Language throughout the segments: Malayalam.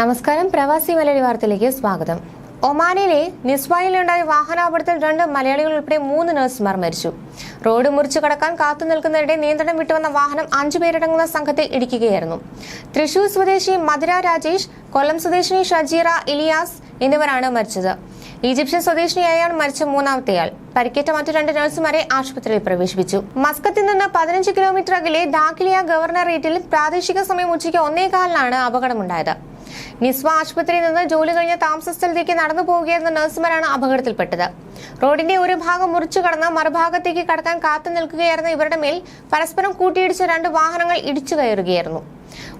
നമസ്കാരം. പ്രവാസി മലയാളി വാർത്തയിലേക്ക് സ്വാഗതം. ഒമാനിലെ നിസ്വായിലുണ്ടായ വാഹനാപകടത്തിൽ 2 മലയാളികൾ ഉൾപ്പെടെ 3 നഴ്സുമാർ മരിച്ചു. റോഡ് മുറിച്ചു കടക്കാൻ കാത്തു നിൽക്കുന്നതിനിടെ നിയന്ത്രണം വിട്ടുവന്ന വാഹനം 5 പേരടങ്ങുന്ന സംഘത്തെ ഇടിക്കുകയായിരുന്നു. തൃശൂർ സ്വദേശി മധുര രാജേഷ്, കൊല്ലം സ്വദേശിനി ഷജീറ ഇലിയാസ് എന്നിവരാണ് മരിച്ചത്. ഈജിപ്ഷ്യൻ സ്വദേശിനിയായാണ് മരിച്ച മൂന്നാമത്തെയാൾ. പരിക്കേറ്റ മറ്റു 2 നഴ്സുമാരെ ആശുപത്രിയിൽ പ്രവേശിപ്പിച്ചു. മസ്കത്തിൽ നിന്ന് 15 കിലോമീറ്റർ അകലെ ദാഖിലിയ ഗവർണറേറ്റിൽ പ്രാദേശിക സമയം ഉച്ചയ്ക്ക് 1:15-നാണ് അപകടമുണ്ടായത്. നിസ്വ ആശുപത്രിയിൽ നിന്ന് ജോലി കഴിഞ്ഞ താമസ സ്ഥലത്തേക്ക് നടന്നു പോവുകയായിരുന്ന നഴ്സുമാരാണ് അപകടത്തിൽപ്പെട്ടത്. റോഡിന്റെ ഒരു ഭാഗം മുറിച്ചു കടന്ന് മറുഭാഗത്തേക്ക് കടക്കാൻ കാത്തു നിൽക്കുകയായിരുന്ന ഇവരുടെ മേൽ പരസ്പരം കൂട്ടിയിടിച്ച 2 വാഹനങ്ങൾ ഇടിച്ചു കയറുകയായിരുന്നു.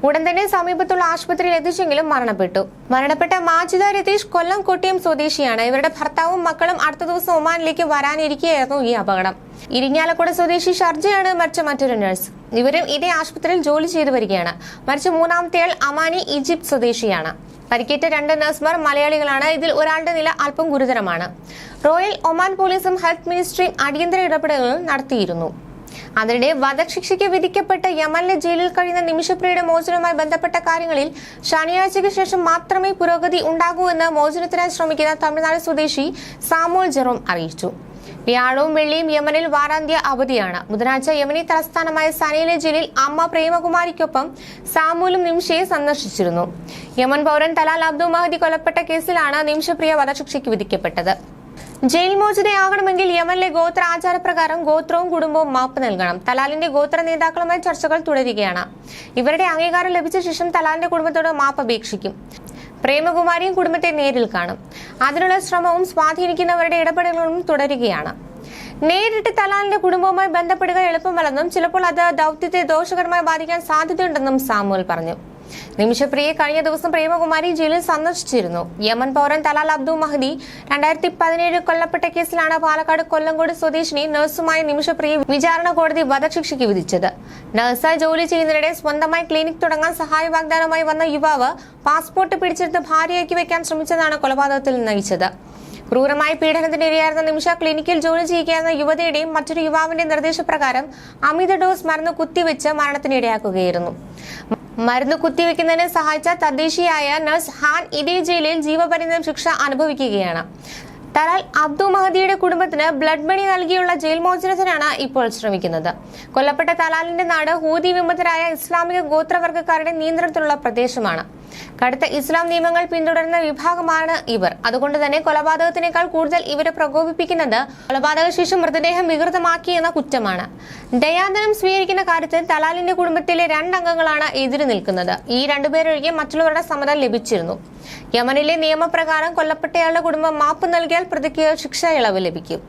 ഉടൻ തന്നെ സമീപത്തുള്ള ആശുപത്രിയിൽ എത്തിച്ചെങ്കിലും മരണപ്പെട്ട മാജിദ രതീഷ് കൊല്ലം കൊട്ടിയം സ്വദേശിയാണ്. ഇവരുടെ ഭർത്താവും മക്കളും അടുത്ത ദിവസം ഒമാനിലേക്ക് വരാനിരിക്കുകയായിരുന്നു ഈ അപകടം. ഇരിങ്ങാലക്കുട സ്വദേശി ഷർജയാണ് മരിച്ച മറ്റൊരു നഴ്സ്. ഇവരും ഇതേ ആശുപത്രിയിൽ ജോലി ചെയ്തു വരികയാണ്. മരിച്ച മൂന്നാമത്തെയാൾ അമാനി ഈജിപ്ത് സ്വദേശിയാണ്. പരിക്കേറ്റ 2 നഴ്സുമാർ മലയാളികളാണ്. ഇതിൽ ഒരാളുടെ നില അല്പം ഗുരുതരമാണ്. റോയൽ ഒമാൻ പോലീസും ഹെൽത്ത് മിനിസ്ട്രിയും അടിയന്തര ഇടപെടലുകൾ നടത്തിയിരുന്നു. അതിനിടെ വധശിക്ഷയ്ക്ക് വിധിക്കപ്പെട്ട് യമനിലെ ജയിലിൽ കഴിയുന്ന നിമിഷപ്രിയയുടെ മോചനവുമായി ബന്ധപ്പെട്ട കാര്യങ്ങളിൽ ശനിയാഴ്ചയ്ക്ക് ശേഷം മാത്രമേ പുരോഗതി ഉണ്ടാകൂ എന്ന് മോചനത്തിനായി ശ്രമിക്കുന്ന തമിഴ്നാട് സ്വദേശി സാമുൽ ജെറോം അറിയിച്ചു. വ്യാഴവും വെള്ളിയും യമനിൽ വാരാന്ത്യ അവധിയാണ്. ബുധനാഴ്ച യമനി തലസ്ഥാനമായ സനയിലെ ജയിലിൽ അമ്മ പ്രേമകുമാരിക്കൊപ്പം സാമുലും നിമിഷയെ സന്ദർശിച്ചിരുന്നു. യമൻ പൗരൻ തലാൽ അബ്ദു മഹദി കൊല്ലപ്പെട്ട കേസിലാണ് നിമിഷപ്രിയ വധശിക്ഷയ്ക്ക് വിധിക്കപ്പെട്ടത്. ജയിൽ മോചിതയാകണമെങ്കിൽ യമനിലെ ഗോത്ര ആചാരപ്രകാരം ഗോത്രവും കുടുംബവും മാപ്പ് നൽകണം. തലാലിന്റെ ഗോത്ര നേതാക്കളുമായി ചർച്ചകൾ തുടരുകയാണ്. ഇവരുടെ അംഗീകാരം ലഭിച്ച ശേഷം തലാലിന്റെ കുടുംബത്തോട് മാപ്പ് അപേക്ഷിക്കും. പ്രേമകുമാരിയും കുടുംബത്തെ നേരിൽ കാണും. അതിനുള്ള ശ്രമവും സ്വാധീനിക്കുന്നവരുടെ ഇടപെടലുകളും തുടരുകയാണ്. നേരിട്ട് തലാലിന്റെ കുടുംബവുമായി ബന്ധപ്പെടുക എളുപ്പമല്ലെന്നും ചിലപ്പോൾ അത് ദൗത്യത്തെ ദോഷകരമായി ബാധിക്കാൻ സാധ്യതയുണ്ടെന്നും സാമുൽ പറഞ്ഞു. നിമിഷപ്രിയെ കഴിഞ്ഞ ദിവസം പ്രേമകുമാരി ജയിലിൽ സന്ദർശിച്ചിരുന്നു. യമൻ പൗരൻ തലാൽ അബ്ദു മഹദി 2017 കൊല്ലപ്പെട്ട കേസിലാണ് പാലക്കാട് കൊല്ലങ്കോട് സ്വദേശിനി നഴ്സുമായ നിമിഷപ്രിയെ വിചാരണ കോടതി വധശിക്ഷയ്ക്ക് വിധിച്ചത്. നഴ്സായി ജോലി ചെയ്യുന്നതിനിടെ സ്വന്തമായി ക്ലിനിക് തുടങ്ങാൻ സഹായ വാഗ്ദാനമായി വന്ന യുവാവ് പാസ്പോർട്ട് പിടിച്ചെടുത്ത് ഭാര്യയാക്കി വെക്കാൻ ശ്രമിച്ചതാണ് കൊലപാതകത്തിൽ നയിച്ചത്. ക്രൂരമായ പീഡനത്തിന് ഇരയായിരുന്ന നിമിഷ ക്ലിനിക്കിൽ ജോലി ചെയ്യുകയായിരുന്ന യുവതിയുടെയും മറ്റൊരു യുവാവിന്റെ നിർദ്ദേശപ്രകാരം അമിത ഡോസ് മരുന്ന് കുത്തിവെച്ച് മരണത്തിനിടയാക്കുകയായിരുന്നു. മരുന്ന് കുത്തിവെക്കുന്നതിന് സഹായിച്ച തദ്ദേശീയായ നഴ്സ് ഹാൻ ഇതേ ജയിലിൽ ജീവപര്യന്തം ശിക്ഷ അനുഭവിക്കുകയാണ്. തലാൽ അബ്ദു മഹദിയുടെ കുടുംബത്തിന് ബ്ലഡ് മണി നൽകിയുള്ള ജയിൽ മോചനത്തിനാണ് ഇപ്പോൾ ശ്രമിക്കുന്നത്. കൊല്ലപ്പെട്ട തലാലിന്റെ നാട് ഹൂതി വിമതരായ ഇസ്ലാമിക ഗോത്രവർഗക്കാരുടെ നിയന്ത്രണത്തിലുള്ള പ്രദേശമാണ്. കടുത്ത ഇസ്ലാം നിയമങ്ങൾ പിന്തുടരുന്ന വിഭാഗമാണ് ഇവർ. അതുകൊണ്ട് തന്നെ കൊലപാതകത്തിനേക്കാൾ കൂടുതൽ ഇവരെ പ്രകോപിപ്പിക്കുന്നത് കൊലപാതക ശേഷം മൃതദേഹം വികൃതമാക്കി എന്ന കുറ്റമാണ്. ദയാദനം സ്വീകരിക്കുന്ന കാര്യത്തിൽ തലാലിന്റെ കുടുംബത്തിലെ 2 അംഗങ്ങളാണ് എതിര് നിൽക്കുന്നത്. ഈ 2 പേരൊഴികെ മറ്റുള്ളവരുടെ സമ്മതം ലഭിച്ചിരുന്നു. യമനിലെ നിയമപ്രകാരം കൊല്ലപ്പെട്ടയാളുടെ കുടുംബം മാപ്പ് നൽകിയാൽ പ്രതിക്ക് ശിക്ഷ ഇളവ് ലഭിക്കും.